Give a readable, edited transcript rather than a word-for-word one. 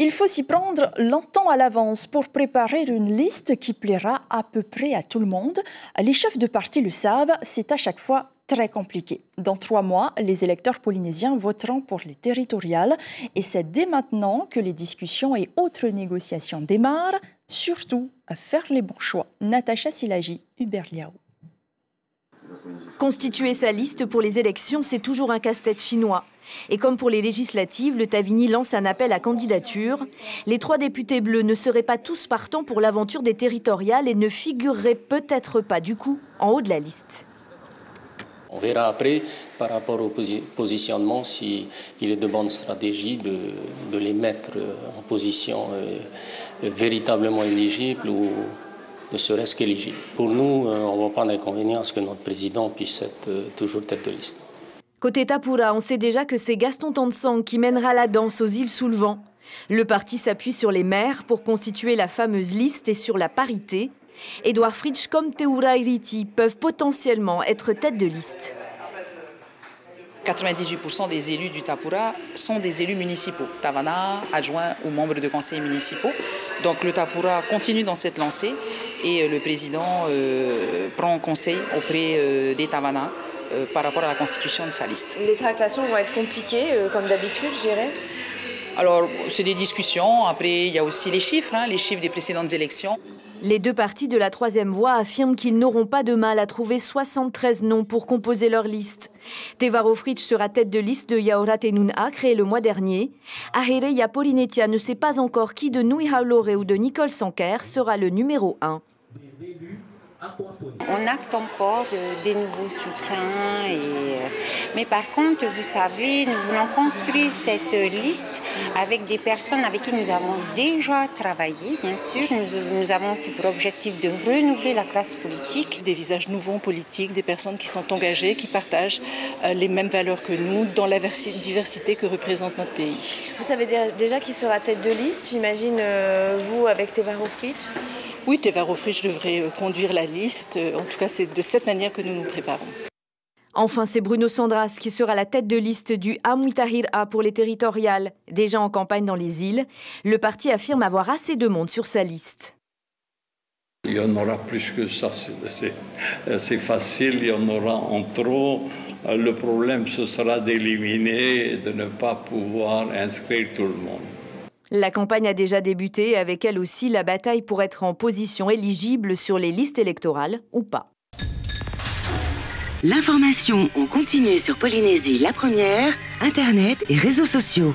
Il faut s'y prendre longtemps à l'avance pour préparer une liste qui plaira à peu près à tout le monde. Les chefs de parti le savent, c'est à chaque fois très compliqué. Dans 3 mois, les électeurs polynésiens voteront pour les territoriales et c'est dès maintenant que les discussions et autres négociations démarrent. Surtout, à faire les bons choix. Natacha Silagi, Hubert Liao. Constituer sa liste pour les élections, c'est toujours un casse-tête chinois. Et comme pour les législatives, le Tavini lance un appel à candidature. Les 3 députés bleus ne seraient pas tous partants pour l'aventure des territoriales et ne figureraient peut-être pas du coup en haut de la liste. On verra après, par rapport au positionnement, s'il est de bonne stratégie de les mettre en position véritablement éligible ou ne serait-ce qu'éligible. Pour nous, on ne voit pas d'inconvénient à ce que notre président puisse être toujours tête de liste. Côté Tapura, on sait déjà que c'est Gaston Tensang qui mènera la danse aux îles sous le vent. Le parti s'appuie sur les maires pour constituer la fameuse liste et sur la parité. Edouard Fritsch comme Teura Iriti peuvent potentiellement être tête de liste. 98% des élus du Tapura sont des élus municipaux, Tavana, adjoints ou membres de conseils municipaux. Donc le Tapura continue dans cette lancée et le président prend conseil auprès des Tavana par rapport à la constitution de sa liste. Les tractations vont être compliquées, comme d'habitude, je dirais. Alors, c'est des discussions. Après, il y a aussi les chiffres des précédentes élections. Les 2 partis de la 3e voie affirment qu'ils n'auront pas de mal à trouver 73 noms pour composer leur liste. Tevaro Fritsch sera tête de liste de Yaorat Tenun'a, créé le mois dernier. Ahereya Polinetia ne sait pas encore qui de Nui Haulore ou de Nicole Sanker sera le numéro 1. On acte encore des nouveaux soutiens. Mais par contre, vous savez, nous voulons construire cette liste avec des personnes avec qui nous avons déjà travaillé. Bien sûr, nous avons aussi pour objectif de renouveler la classe politique. Des visages nouveaux politiques, des personnes qui sont engagées, qui partagent les mêmes valeurs que nous dans la diversité que représente notre pays. Vous savez déjà qui sera tête de liste, j'imagine, vous avec Tevaro Fritsch? Oui, Tevaro Fritsch devrait conduire la liste. En tout cas, c'est de cette manière que nous nous préparons. Enfin, c'est Bruno Sandras qui sera la tête de liste du Amuitahir-A pour les territoriales. Déjà en campagne dans les îles, le parti affirme avoir assez de monde sur sa liste. Il y en aura plus que ça, c'est facile, il y en aura en trop. Le problème, ce sera d'éliminer et de ne pas pouvoir inscrire tout le monde. La campagne a déjà débuté, avec elle aussi la bataille pour être en position éligible sur les listes électorales ou pas. L'information en continu sur Polynésie la première, Internet et réseaux sociaux.